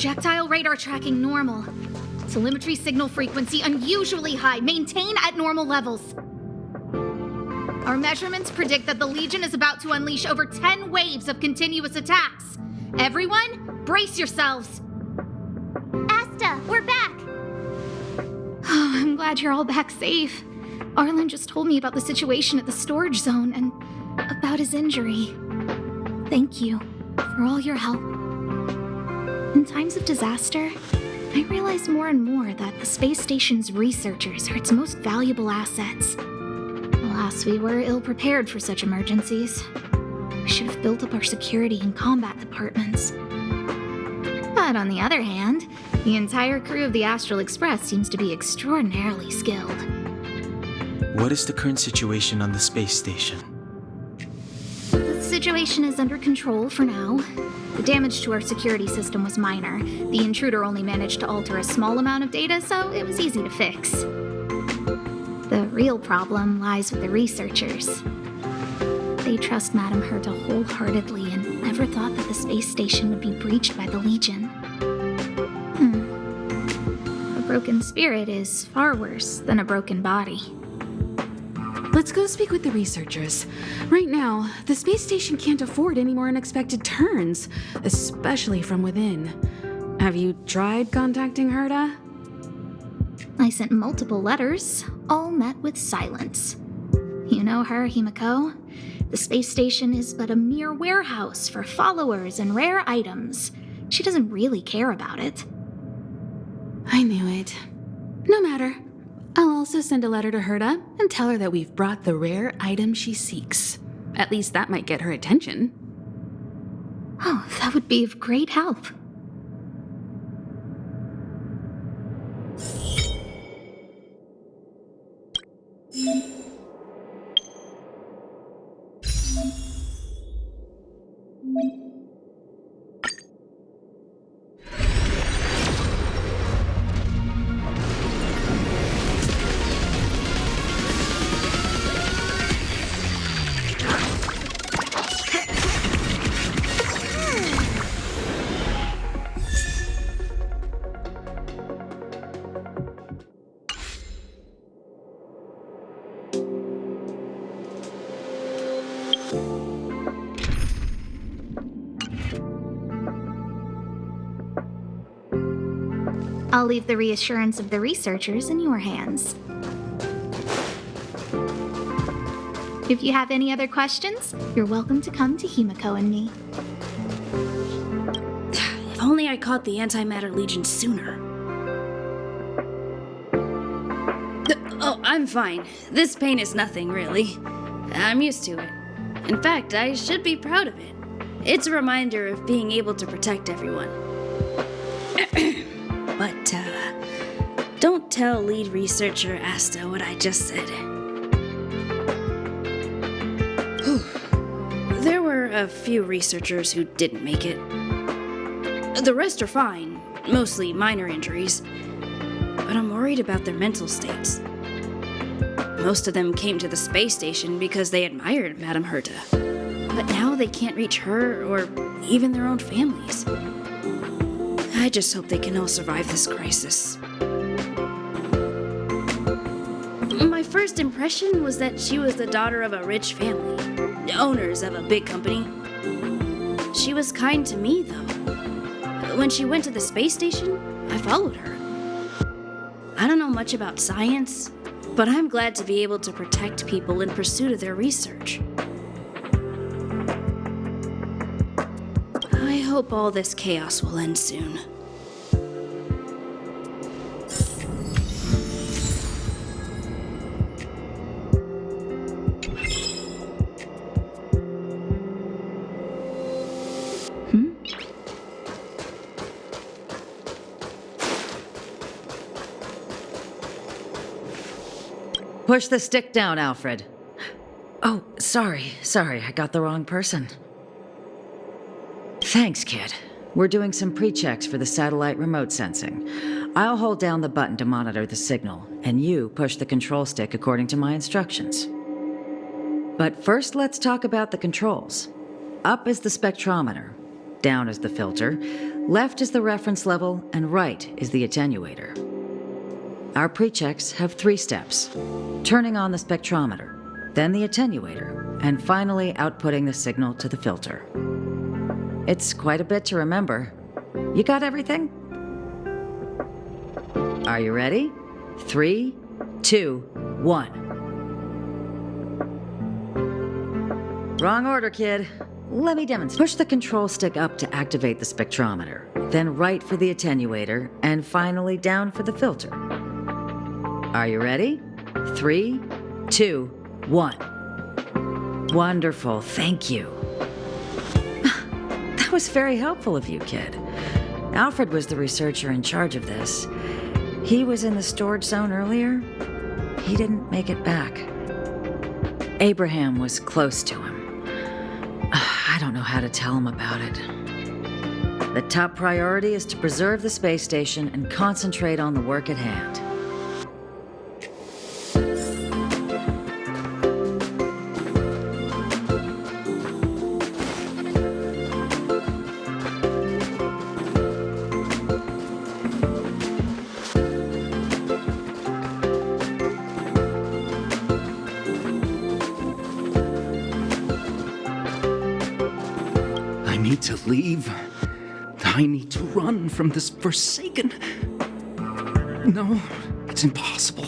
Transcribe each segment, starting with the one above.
Projectile radar tracking normal. Telemetry signal frequency unusually high. Maintain at normal levels. Our measurements predict that the Legion is about to unleash over 10 waves of continuous attacks. Everyone, brace yourselves. Asta, we're back! Oh, I'm glad you're all back safe. Arlen just told me about the situation at the storage zone and about his injury. Thank you for all your help. In times of disaster, I realize more and more that the space station's researchers are its most valuable assets. Alas, we were ill-prepared for such emergencies. We should have built up our security and combat departments. But on the other hand, the entire crew of the Astral Express seems to be extraordinarily skilled. What is the current situation on the space station? The situation is under control for now. The damage to our security system was minor. The intruder only managed to alter a small amount of data, so it was easy to fix. The real problem lies with the researchers. They trust Madame Herta wholeheartedly and never thought that the space station would be breached by the Legion. A broken spirit is far worse than a broken body. Let's go speak with the researchers. Right now, the space station can't afford any more unexpected turns, especially from within. Have you tried contacting Herta? I sent multiple letters, all met with silence. You know her, Himiko. The space station is but a mere warehouse for followers and rare items. She doesn't really care about it. I knew it. No matter. I'll also send a letter to Herta and tell her that we've brought the rare item she seeks. At least that might get her attention. Oh, that would be of great help. I'll leave the reassurance of the researchers in your hands. If you have any other questions, you're welcome to come to Himiko and me. If only I caught the Antimatter Legion sooner. Oh, I'm fine. This pain is nothing, really. I'm used to it. In fact, I should be proud of it. It's a reminder of being able to protect everyone. But, don't tell lead researcher Asta what I just said. There were a few researchers who didn't make it. The rest are fine, mostly minor injuries. But I'm worried about their mental states. Most of them came to the space station because they admired Madame Herta. But now they can't reach her or even their own families. I just hope they can all survive this crisis. My first impression was that she was the daughter of a rich family, owners of a big company. She was kind to me, though. When she went to the space station, I followed her. I don't know much about science, but I'm glad to be able to protect people in pursuit of their research. I hope all this chaos will end soon. Push the stick down, Alfred. Oh, sorry, I got the wrong person. Thanks, kid. We're doing some pre-checks for the satellite remote sensing. I'll hold down the button to monitor the signal, and you push the control stick according to my instructions. But first, let's talk about the controls. Up is the spectrometer. down is the filter, left is the reference level, and right is the attenuator. Our pre-checks have 3 steps: turning on the spectrometer, then the attenuator, and finally outputting the signal to the filter. It's quite a bit to remember. You got everything? Are you ready? 3, 2, 1. Wrong order, kid. Let me demonstrate. Push the control stick up to activate the spectrometer, then right for the attenuator, and finally down for the filter. Are you ready? 3, 2, 1. Wonderful, thank you. That was very helpful of you, kid. Alfred was the researcher in charge of this. He was in the storage zone earlier. He didn't make it back. Abraham was close to him. I don't know how to tell him about it. The top priority is to preserve the space station and concentrate on the work at hand. I need to leave. I need to run from this forsaken... No, it's impossible.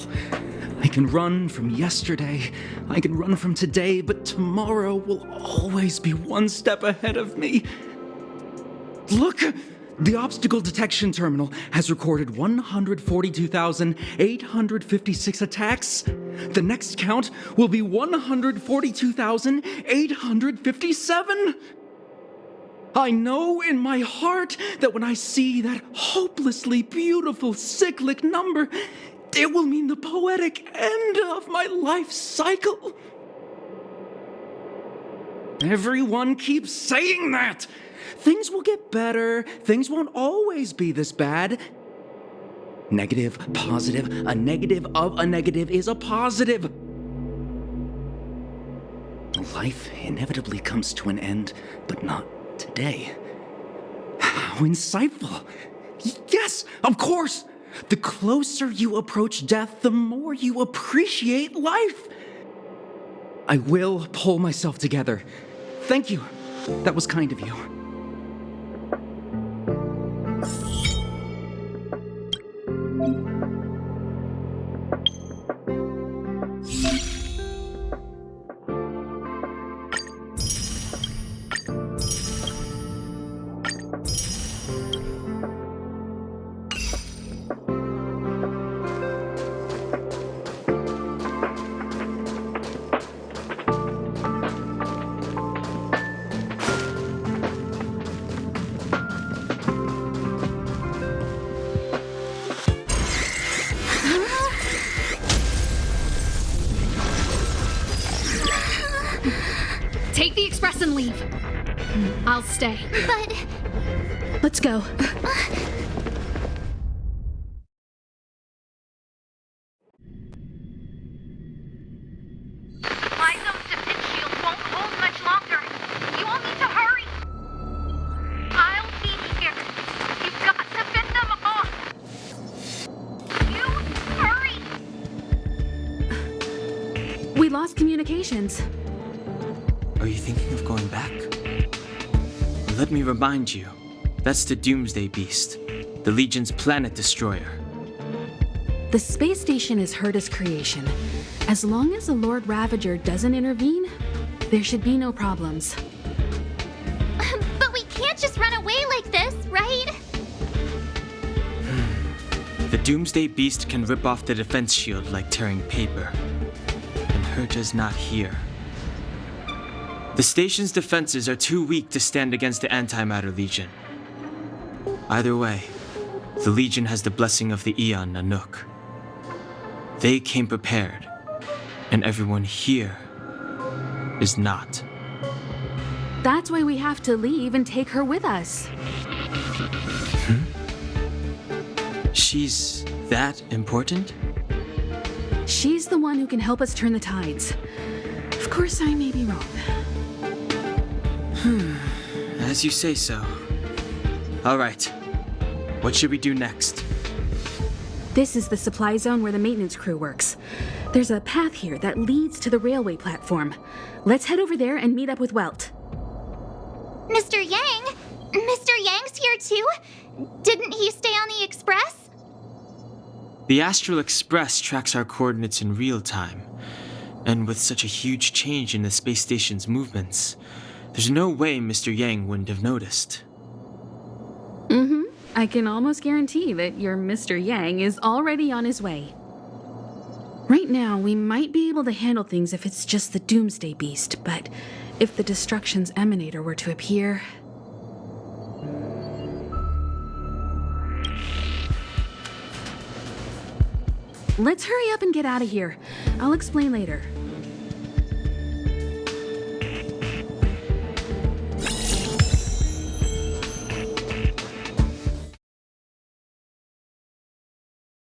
I can run from yesterday, I can run from today, but tomorrow will always be one step ahead of me. Look! The obstacle detection terminal has recorded 142,856 attacks. The next count will be 142,857. I know in my heart that when I see that hopelessly beautiful cyclic number, it will mean the poetic end of my life cycle. Everyone keeps saying that. Things will get better. Things won't always be this bad. Negative, positive, a negative of a negative is a positive. Life inevitably comes to an end, but not today. How insightful. Yes, of course. The closer you approach death, the more you appreciate life. I will pull myself together. Thank you. That was kind of you. Take the express and leave. I'll stay. But Let's go. my zone's defense shield won't hold much longer. You all need to hurry. I'll be here. You've got to fend them off. You hurry. We lost communications. Are you thinking of going back? Let me remind you, that's the Doomsday Beast, the Legion's planet destroyer. The space station is Herta's creation. As long as the Lord Ravager doesn't intervene, there should be no problems. But we can't just run away like this, right? The Doomsday Beast can rip off the defense shield like tearing paper. And Herta's not here. The station's defenses are too weak to stand against the Antimatter Legion. Either way, the Legion has the blessing of the Aeon Nanook. They came prepared, and everyone here is not. That's why we have to leave and take her with us. She's that important? She's the one who can help us turn the tides. Of course, I may be wrong. As you say so. All right. What should we do next? This is the supply zone where the maintenance crew works. There's a path here that leads to the railway platform. Let's head over there and meet up with Welt. Mr. Yang? Mr. Yang's here too? Didn't he stay on the express? The Astral Express tracks our coordinates in real time. And with such a huge change in the space station's movements, there's no way Mr. Yang wouldn't have noticed. I can almost guarantee that your Mr. Yang is already on his way. Right now, we might be able to handle things if it's just the Doomsday Beast, but if the Destruction's Emanator were to appear... Let's hurry up and get out of here. I'll explain later.